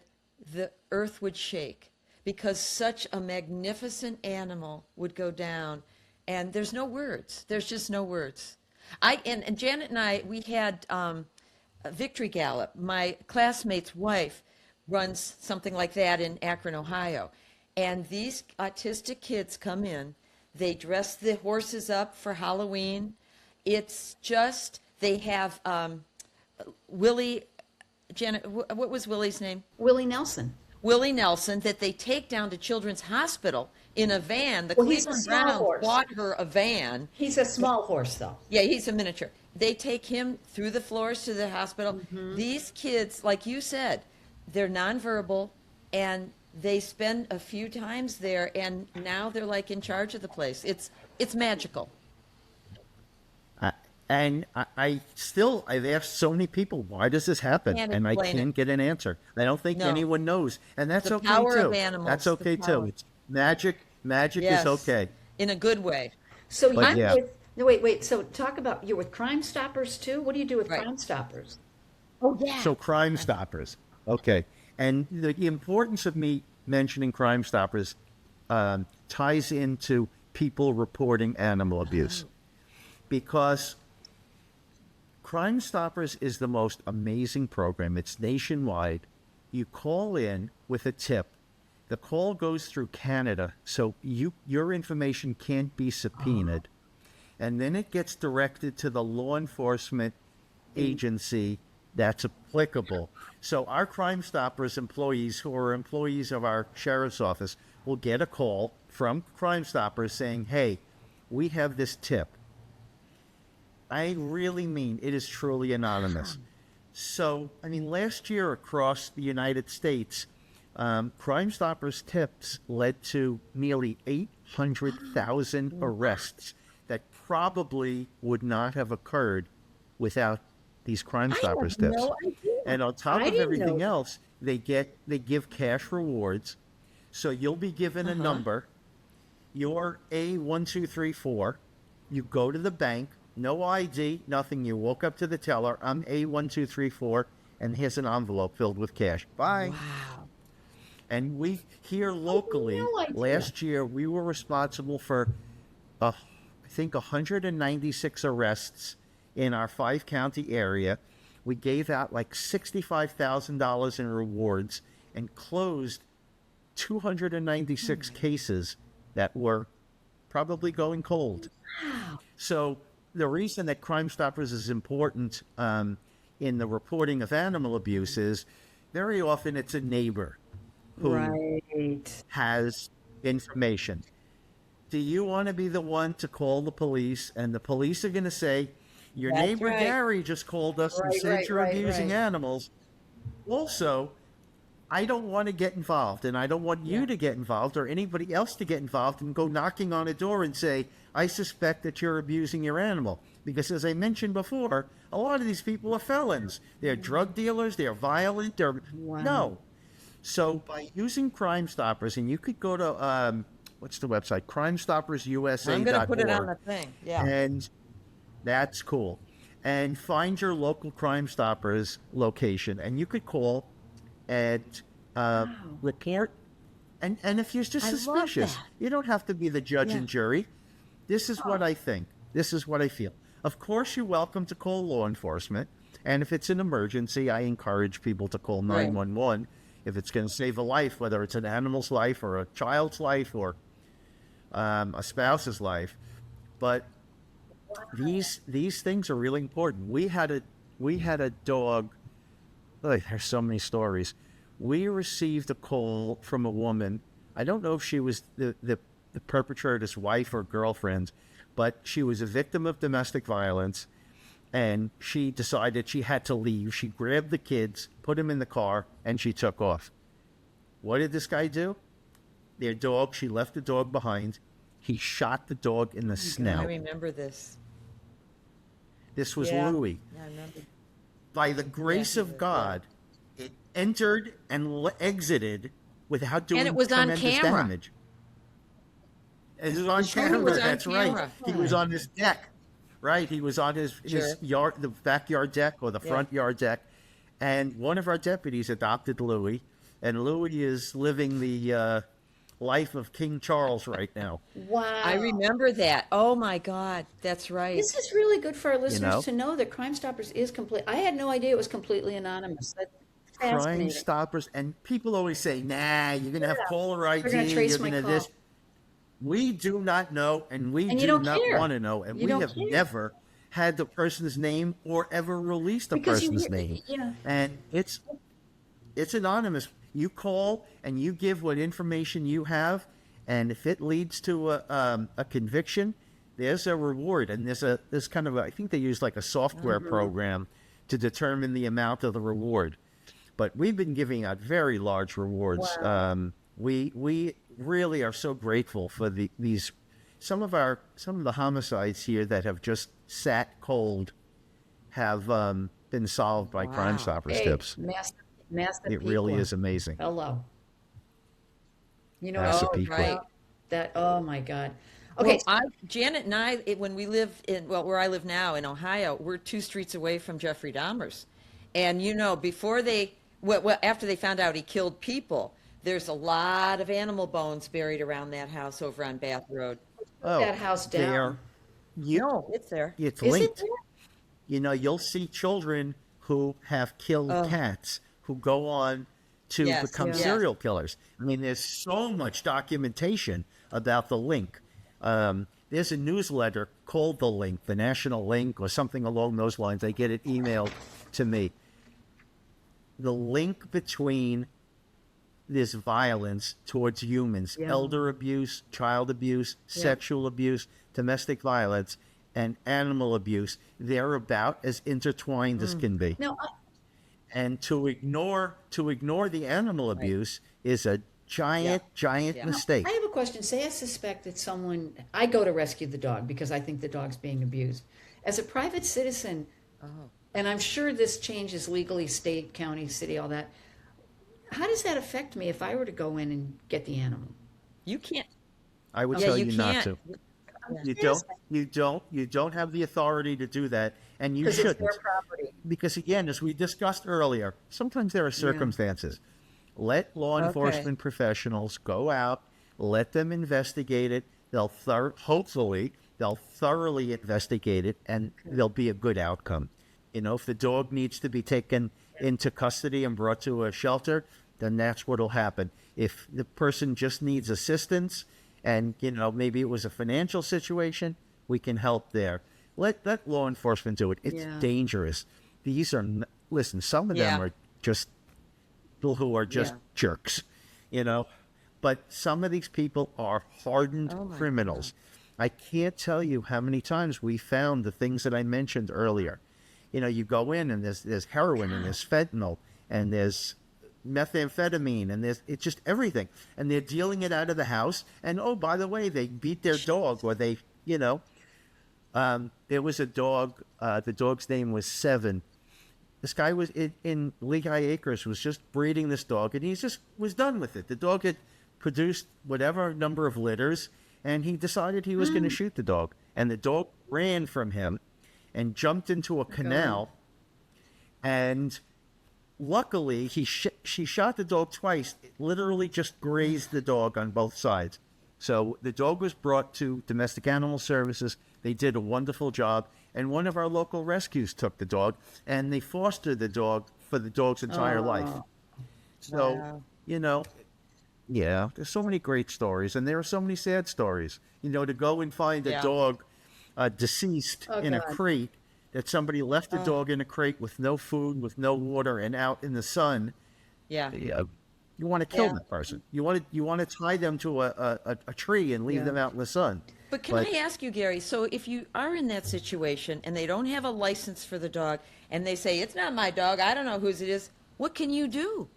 Speaker 1: the earth would shake, because such a magnificent animal would go down, and there's no words. There's just no words. And Janet and I, we had a Victory Gallop. My classmate's wife runs something like that in Akron, Ohio. And these autistic kids come in, they dress the horses up for Halloween. It's just, they have Willie, Janet, what was Willie's name?
Speaker 3: Willie Nelson.
Speaker 1: Willie Nelson, that they take down to Children's Hospital in a van. The
Speaker 3: Well, he's a
Speaker 1: Cleveland
Speaker 3: small
Speaker 1: Browns
Speaker 3: horse.
Speaker 1: bought her a van.
Speaker 3: He's a small horse, though.
Speaker 1: Yeah, he's a miniature. They take him through the floors to the hospital. These kids, like you said, they're nonverbal, and they spend a few times there, and now they're like in charge of the place. It's magical.
Speaker 4: And I've asked so many people, why does this happen?
Speaker 1: Can't
Speaker 4: And I
Speaker 1: explain
Speaker 4: can't
Speaker 1: it.
Speaker 4: get an answer. I don't think
Speaker 1: No.
Speaker 4: anyone knows. And that's
Speaker 1: The
Speaker 4: okay
Speaker 1: power
Speaker 4: too.
Speaker 1: of animals,
Speaker 4: That's
Speaker 1: the
Speaker 4: okay
Speaker 1: power.
Speaker 4: too. It's magic. Magic
Speaker 1: Yes.
Speaker 4: is okay.
Speaker 1: In a good way.
Speaker 3: So
Speaker 4: But
Speaker 3: you're
Speaker 4: yeah.
Speaker 3: with, no, wait. So talk about, you're with Crime Stoppers too? What do you do with
Speaker 1: Right.
Speaker 3: Crime Stoppers?
Speaker 1: Oh, yeah.
Speaker 4: So Crime Stoppers. Okay. And the importance of me mentioning Crime Stoppers ties into people reporting animal abuse. Because Crime Stoppers is the most amazing program. It's nationwide. You call in with a tip. The call goes through Canada, so your information can't be subpoenaed. And then it gets directed to the law enforcement agency that's applicable. So our Crime Stoppers employees, who are employees of our sheriff's office, will get a call from Crime Stoppers saying, hey, we have this tip. I really mean it is truly anonymous. So, I mean, last year across the United States, Crime Stoppers tips led to nearly 800,000 arrests that probably would not have occurred without these Crime Stoppers tips.
Speaker 3: No idea.
Speaker 4: And on top
Speaker 3: I
Speaker 4: of
Speaker 3: didn't
Speaker 4: everything
Speaker 3: know.
Speaker 4: else, they give cash rewards. So you'll be given a number. You're A1234. You go to the bank, no ID, nothing. You walk up to the teller. I'm A1234, and here's an envelope filled with cash. Bye.
Speaker 1: Wow.
Speaker 4: And we here locally,
Speaker 3: no idea.
Speaker 4: last year, we were responsible for, I think, 196 arrests in our 5-county area. We gave out like $65,000 in rewards and closed 296 cases that were probably going cold. So the reason that Crime Stoppers is important in the reporting of animal abuse is very often it's a neighbor who
Speaker 3: Right.
Speaker 4: has information. Do you want to be the one to call the police, and the police are going to say, your
Speaker 1: That's
Speaker 4: neighbor
Speaker 1: right.
Speaker 4: Gary just called us and
Speaker 3: Right,
Speaker 4: said
Speaker 3: right,
Speaker 4: you're
Speaker 3: right,
Speaker 4: abusing
Speaker 3: right.
Speaker 4: animals. Also, I don't want to get involved, and I don't want you to get involved or anybody else to get involved and go knocking on a door and say, I suspect that you're abusing your animal. Because as I mentioned before, a lot of these people are felons. They're drug dealers, they're violent, no. So by using Crime Stoppers, and you could go to, what's the website? CrimeStoppersUSA.org.
Speaker 1: I'm going to put it on the thing. Yeah.
Speaker 4: And that's cool. And find your local Crime Stoppers location. And you could call and report. And if you're just
Speaker 1: I love
Speaker 4: suspicious,
Speaker 1: that.
Speaker 4: you don't have to be the judge
Speaker 1: Yeah.
Speaker 4: and jury. This is what I think. This is what I feel. Of course, you're welcome to call law enforcement. And if it's an emergency, I encourage people to call 911 if it's going to save a life, whether it's an animal's life or a child's life or a spouse's life. But these things are really important. We had a dog. Oh, there's so many stories. We received a call from a woman. I don't know if she was the perpetrator's wife or girlfriend, but she was a victim of domestic violence, and she decided she had to leave. She grabbed the kids, put them in the car, and she took off. What did this guy do? Their dog, she left the dog behind. He shot the dog in the snout.
Speaker 1: I remember this.
Speaker 4: This was
Speaker 1: Yeah.
Speaker 4: Louis.
Speaker 1: Yeah, I remember.
Speaker 4: By the grace of God, it entered and exited without doing
Speaker 1: And it was on
Speaker 4: tremendous
Speaker 1: camera.
Speaker 4: damage. It was on
Speaker 1: Sure, it
Speaker 4: camera.
Speaker 1: was on
Speaker 4: That's
Speaker 1: camera.
Speaker 4: right. He was on his deck, right? He was on his
Speaker 1: Sure.
Speaker 4: yard, the backyard deck or the front yard deck. And one of our deputies adopted Louis, and Louis is living the life of King Charles right now.
Speaker 3: Wow.
Speaker 1: I remember that. Oh my God, that's right.
Speaker 3: This is really good for our listeners
Speaker 4: know?
Speaker 3: to know that Crime Stoppers is complete. I had no idea it was completely anonymous. That's
Speaker 4: Crime
Speaker 3: fascinating.
Speaker 4: Stoppers, and people always say, "Nah, you're gonna have caller ID.
Speaker 3: They're gonna trace
Speaker 4: you're
Speaker 3: my
Speaker 4: gonna
Speaker 3: call."
Speaker 4: this." We do not know, and we
Speaker 3: And you
Speaker 4: do
Speaker 3: don't
Speaker 4: not
Speaker 3: care.
Speaker 4: want to know, and
Speaker 3: You
Speaker 4: we
Speaker 3: don't
Speaker 4: have
Speaker 3: care.
Speaker 4: never had the person's name or ever released the
Speaker 3: Because you
Speaker 4: person's
Speaker 3: hear-
Speaker 4: name.
Speaker 3: yeah.
Speaker 4: And it's anonymous. You call and you give what information you have, and if it leads to a conviction, there's a reward, and there's kind of I think they use like a software program to determine the amount of the reward. But we've been giving out very large rewards.
Speaker 3: Wow.
Speaker 4: We really are so grateful for these some of the homicides here that have just sat cold have been solved by Crime Stoppers
Speaker 3: Hey,
Speaker 4: tips.
Speaker 3: massive
Speaker 4: It really
Speaker 3: people.
Speaker 4: is amazing.
Speaker 3: Hello. You know,
Speaker 4: Massive
Speaker 3: oh,
Speaker 4: people.
Speaker 1: right.
Speaker 3: that, oh my God. Okay.
Speaker 1: Well, Janet and I, when we live in, well, where I live now in Ohio, we're 2 streets away from Jeffrey Dahmer's. And, you know, before after they found out he killed people, there's a lot of animal bones buried around that house over on Bath Road.
Speaker 4: Oh,
Speaker 3: that house down.
Speaker 4: there.
Speaker 1: No, it's there.
Speaker 4: It's
Speaker 3: Is it
Speaker 4: linked.
Speaker 3: there?
Speaker 4: You know, you'll see children who have killed cats who go on to
Speaker 1: Yes,
Speaker 4: become
Speaker 1: yes.
Speaker 4: serial killers. I mean, there's so much documentation about the link. There's a newsletter called The Link, the National Link, or something along those lines. I get it emailed to me. The link between this violence towards humans, elder abuse, child abuse, sexual abuse, domestic violence, and animal abuse, they're about as intertwined as can be.
Speaker 3: No,
Speaker 4: And to ignore the animal abuse is a giant mistake.
Speaker 3: I have a question. Say I suspect that I go to rescue the dog because I think the dog's being abused. As a private citizen, and I'm sure this changes legally, state, county, city, all that, how does that affect me if I were to go in and get the animal?
Speaker 1: You can't.
Speaker 4: I would
Speaker 1: Yeah,
Speaker 4: tell
Speaker 1: you
Speaker 4: you not
Speaker 1: can't.
Speaker 4: to.
Speaker 1: Yeah.
Speaker 4: You don't have the authority to do that, and you
Speaker 3: Because it's
Speaker 4: shouldn't.
Speaker 3: their property.
Speaker 4: Because again, as we discussed earlier, sometimes there are circumstances. Let law enforcement professionals go out, let them investigate it. Hopefully they'll thoroughly investigate it, and there'll be a good outcome. You know, if the dog needs to be taken into custody and brought to a shelter, then that's what'll happen. If the person just needs assistance, and you know maybe it was a financial situation, we can help there. Let law enforcement do it. It's dangerous. These are listen. Some of them are just people who are just jerks, you know. But some of these people are hardened criminals. I can't tell you how many times we found the things that I mentioned earlier. You know, you go in and there's heroin and there's fentanyl and there's methamphetamine and it's just everything. And they're dealing it out of the house. And oh, by the way, they beat their dog or they, you know, there was a dog. The dog's name was Seven. This guy was in Lehigh Acres was just breeding this dog, and he just was done with it. The dog had produced whatever number of litters, and he decided he was going to shoot the dog. And the dog ran from him and jumped into a canal. And luckily, she shot the dog twice. It literally just grazed the dog on both sides. So the dog was brought to Domestic Animal Services. They did a wonderful job, And one of our local rescues took the dog, and they fostered the dog for the dog's entire life. So,
Speaker 1: Wow.
Speaker 4: you know, yeah, there's so many great stories, and there are so many sad stories. You know, to go and find a
Speaker 1: Yeah.
Speaker 4: dog deceased in a
Speaker 3: God.
Speaker 4: crate, that somebody left the dog in a crate with no food, with no water, and out in the sun.
Speaker 1: Yeah.
Speaker 4: Yeah, you want to kill
Speaker 1: Yeah.
Speaker 4: that person. You want to tie them to a tree and leave them out in the sun.
Speaker 1: But can I ask you, Gary, so if you are in that situation and they don't have a license for the dog and they say, it's not my dog, I don't know whose it is, what can you do?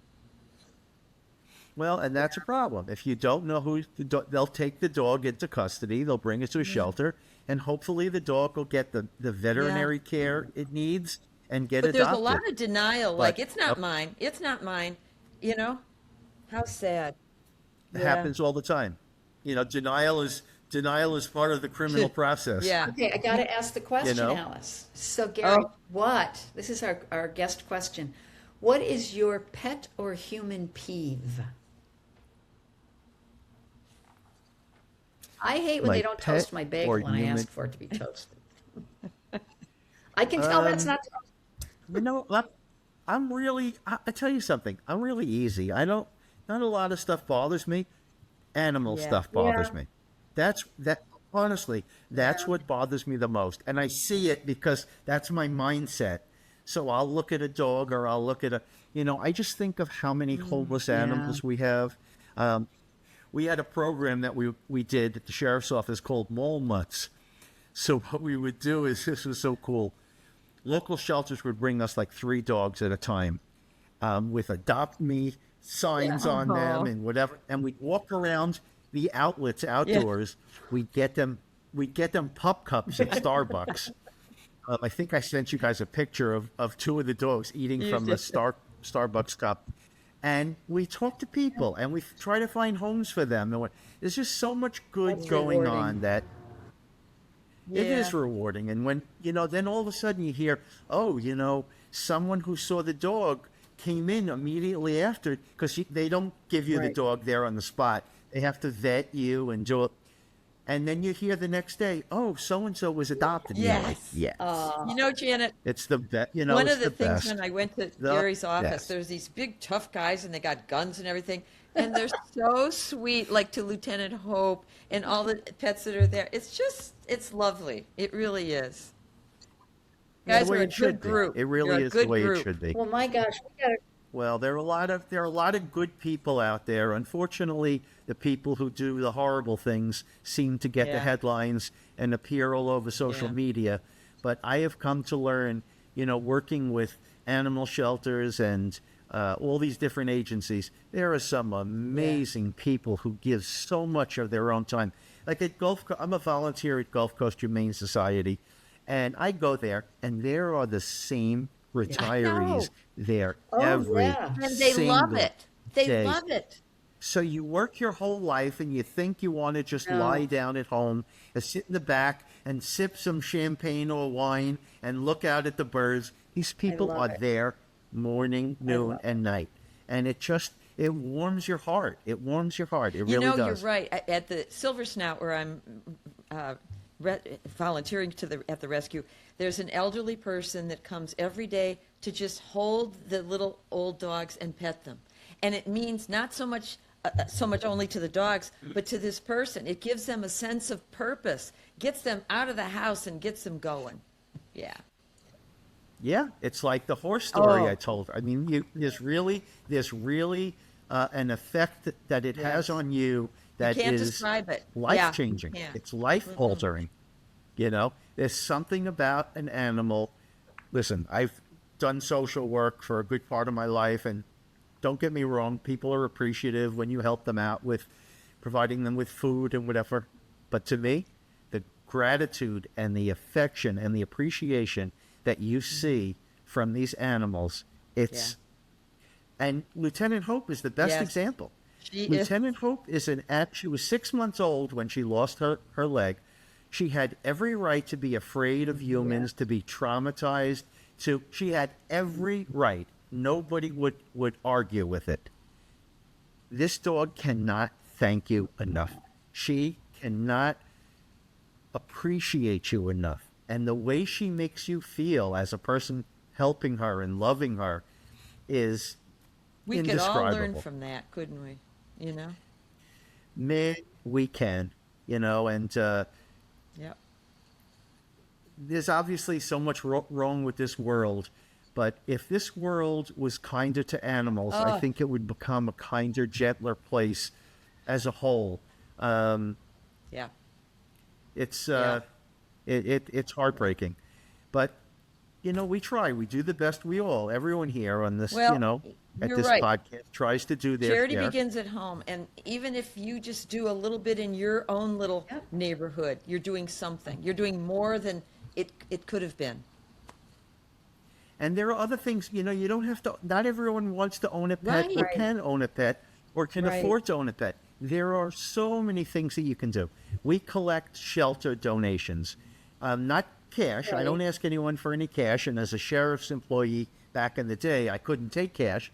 Speaker 4: Well, and that's a problem. If you don't know who, they'll take the dog into custody. They'll bring it to a shelter, and hopefully the dog will get the veterinary care it needs and get
Speaker 1: But
Speaker 4: adopted.
Speaker 1: there's a lot of denial, like,
Speaker 4: But-
Speaker 1: it's not mine, it's not mine, you know? How sad.
Speaker 4: It happens all the time. You know, denial is part of the criminal process.
Speaker 1: Yeah.
Speaker 3: Okay, I got to ask the question,
Speaker 4: know?
Speaker 3: Alice. So, Gary,
Speaker 1: Oh.
Speaker 3: this is our guest question. What is your pet or human peeve? I hate when
Speaker 4: My
Speaker 3: they don't
Speaker 4: pet
Speaker 3: toast my bagel
Speaker 4: or
Speaker 3: when I
Speaker 4: human-
Speaker 3: ask for it to be toasted. I can tell that's not toasted.
Speaker 4: You know, I tell you something. I'm really easy. Not a lot of stuff bothers me. Animal stuff bothers me. Honestly, that's what bothers me the most. And I see it because that's my mindset. So I'll look at a dog, or I'll look at I just think of how many homeless animals we have. We had a program that we did at the sheriff's office called Mole Mutts. So what we would do is, this was so cool. Local shelters would bring us like 3 dogs at a time, with Adopt Me signs on them and whatever. And we'd walk around the outlets outdoors. We'd get them pup cups at Starbucks. I think I sent you guys a picture of 2 of the dogs eating from the Starbucks cup. And we talk to people, and we try to find homes for them. And there's just so much good going on that it is rewarding. And when, then all of a sudden you hear, someone who saw the dog came in immediately after, because they don't give you the dog there on the spot. They have to vet you and do it. And then you hear the next day, so-and-so was adopted. And you're like,
Speaker 1: Yes.
Speaker 4: yes.
Speaker 1: You know, Janet,
Speaker 4: It's the best.
Speaker 1: one
Speaker 4: it's
Speaker 1: of the things
Speaker 4: best.
Speaker 1: when I went to
Speaker 4: The
Speaker 1: Gary's office,
Speaker 4: best.
Speaker 1: there's these big tough guys and they got guns and everything, and they're so sweet, like to Lieutenant Hope and all the pets that are there. It's lovely. It really is. You
Speaker 4: The
Speaker 1: guys
Speaker 4: way
Speaker 1: are a
Speaker 4: it should
Speaker 1: good
Speaker 4: be.
Speaker 1: group.
Speaker 4: It really
Speaker 1: You're a
Speaker 4: is the
Speaker 1: good
Speaker 4: way
Speaker 1: group.
Speaker 4: it should be.
Speaker 3: Well, my gosh, we got to.
Speaker 4: Well, there are a lot of good people out there. Unfortunately, the people who do the horrible things seem to get the
Speaker 1: Yeah.
Speaker 4: headlines and appear all over social
Speaker 1: Yeah.
Speaker 4: media. But I have come to learn, working with animal shelters and all these different agencies, there are some amazing people who give so much of their own time. Like at I'm a volunteer at Gulf Coast Humane Society, and I go there, and there are the same retirees there every
Speaker 3: yeah.
Speaker 1: And they love
Speaker 4: single
Speaker 1: it. They
Speaker 4: day.
Speaker 1: love it.
Speaker 4: So you work your whole life and you think you want to just lie down at home and sit in the back and sip some champagne or wine and look out at the birds. These people
Speaker 3: love
Speaker 4: are
Speaker 3: it.
Speaker 4: there morning, noon, and night. And it warms your heart. It warms your heart. It really does.
Speaker 1: You're right. At the Silver Snout, where I'm volunteering at the rescue, there's an elderly person that comes every day to just hold the little old dogs and pet them. And it means not so much only to the dogs, but to this person. It gives them a sense of purpose, gets them out of the house and gets them going. Yeah.
Speaker 4: Yeah, it's like the horse story
Speaker 1: Oh.
Speaker 4: I told her. I mean, there's really an effect that it has on you that
Speaker 1: can't
Speaker 4: is
Speaker 1: describe it. Yeah,
Speaker 4: life changing.
Speaker 1: you can't.
Speaker 4: It's life altering. There's something about an animal. Listen, I've done social work for a good part of my life, and don't get me wrong, people are appreciative when you help them out with providing them with food and whatever. But to me, the gratitude and the affection and the appreciation that you see from these animals, and Lieutenant Hope is the best
Speaker 1: Yes.
Speaker 4: example.
Speaker 1: She is.
Speaker 4: Lieutenant Hope she was 6 months old when she lost her leg. She had every right to be afraid of humans, to be traumatized. She had every right. Nobody would argue with it. This dog cannot thank you enough. She cannot appreciate you enough. And the way she makes you feel as a person helping her and loving her is
Speaker 1: We could all
Speaker 4: indescribable.
Speaker 1: learn from that, couldn't we? You know?
Speaker 4: Man, we can, and
Speaker 1: Yep.
Speaker 4: there's obviously so much wrong with this world. But if this world was kinder to animals, I think it would become a kinder, gentler place as a whole.
Speaker 1: Yeah.
Speaker 4: It's
Speaker 1: Yeah.
Speaker 4: it's heartbreaking, but we try. We do the best everyone here on this,
Speaker 1: Well,
Speaker 4: at
Speaker 1: you're
Speaker 4: this
Speaker 1: right.
Speaker 4: podcast tries to do their
Speaker 1: Charity
Speaker 4: share.
Speaker 1: begins at home. And even if you just do a little bit in your own little neighborhood, you're doing something. You're doing more than it could have been.
Speaker 4: And there are other things, you don't have to, not everyone wants to own a pet
Speaker 1: Right.
Speaker 4: or can own a pet or can
Speaker 3: Right.
Speaker 4: afford to own a pet. There are so many things that you can do. We collect shelter donations, not cash. I don't ask anyone for any cash. And as a sheriff's employee back in the day, I couldn't take cash.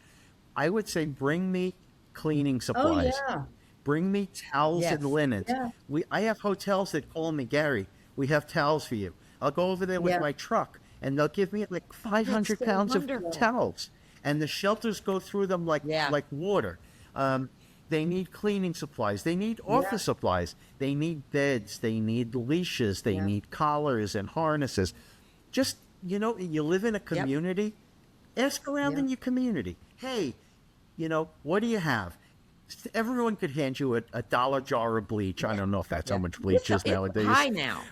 Speaker 4: I would say, bring me cleaning supplies.
Speaker 3: yeah.
Speaker 4: Bring me towels
Speaker 1: Yes.
Speaker 4: and linens.
Speaker 3: Yeah.
Speaker 4: I have hotels that call me, Gary, we have towels for you. I'll go over there with
Speaker 3: Yeah.
Speaker 4: my truck and they'll give me like 500
Speaker 1: so
Speaker 4: pounds
Speaker 1: wonderful.
Speaker 4: of towels. And the shelters go through them like water. They need cleaning supplies. They need office supplies. They need beds. They need leashes. They need collars and harnesses. Just, you live in a community. Ask around in your community. Hey, what do you have? Everyone could hand you a dollar jar of bleach. I don't know if that's how much bleach is nowadays.
Speaker 1: High now.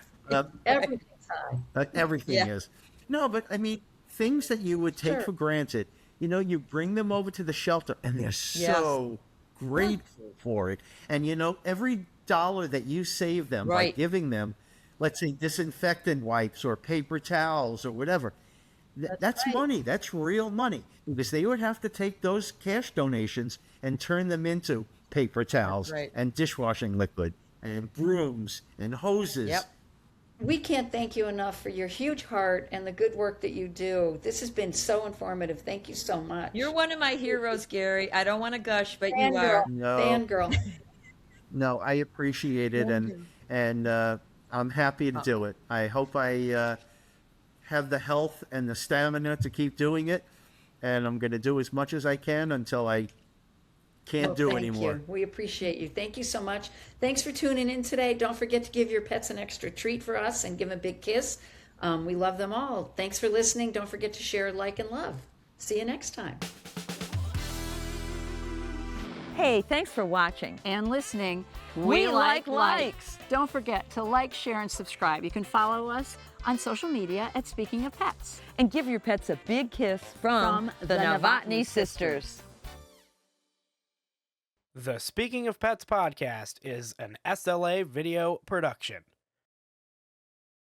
Speaker 3: Everything's high.
Speaker 4: Everything
Speaker 1: Yeah.
Speaker 4: is. No, but I mean, things that you would take
Speaker 3: Sure.
Speaker 4: for granted, you bring them over to the shelter and they're so grateful for it. And, every dollar that you save them by
Speaker 1: Right.
Speaker 4: giving them, let's say, disinfectant wipes or paper towels or whatever, that's
Speaker 3: right.
Speaker 4: money. That's real money. Because they would have to take those cash donations and turn them into paper towels
Speaker 1: right.
Speaker 4: and dishwashing liquid and brooms and hoses.
Speaker 1: Yep.
Speaker 3: We can't thank you enough for your huge heart and the good work that you do. This has been so informative. Thank you so much.
Speaker 1: You're one of my heroes, Gary. I don't want to gush, but you are.
Speaker 3: Fangirl.
Speaker 4: No.
Speaker 3: Fangirl.
Speaker 4: No, I appreciate it, and I'm happy to do it. I hope I have the health and the stamina to keep doing it, and I'm going to do as much as I can until I can't do
Speaker 3: Thank
Speaker 4: anymore.
Speaker 3: you. We appreciate you. Thank you so much. Thanks for tuning in today. Don't forget to give your pets an extra treat for us and give them a big kiss. We love them all. Thanks for listening. Don't forget to share, like, and love. See you next time.
Speaker 1: Hey, thanks for watching.
Speaker 2: And listening.
Speaker 1: We like likes.
Speaker 2: Don't forget to like, share, and subscribe. You can follow us on social media at Speaking of Pets.
Speaker 1: And give your pets a big kiss from the Novotny sisters.
Speaker 6: The Speaking of Pets podcast is an SLA Video Production.